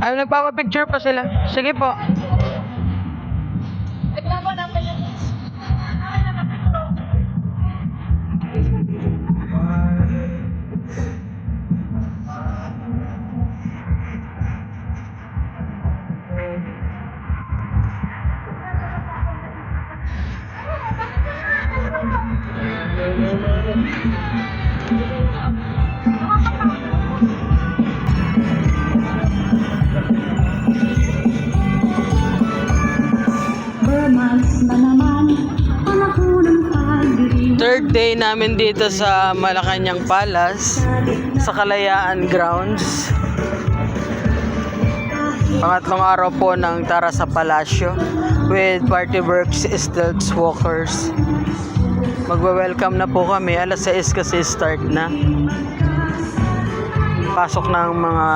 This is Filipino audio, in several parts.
Ay, nagpapapicture pa sila. Sige po. Third day namin dito sa Malacanang Palace, sa Kalayaan Grounds. Pangatlong araw po ng Tara sa Palasyo with Party Works Stilts Walkers. Magwe-welcome na po kami. Alas 6 kasi start na. Pasok ng mga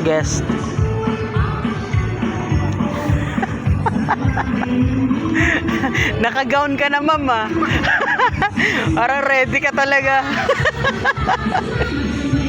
guest. Naka-gown ka na, mama. Parang ready ka talaga.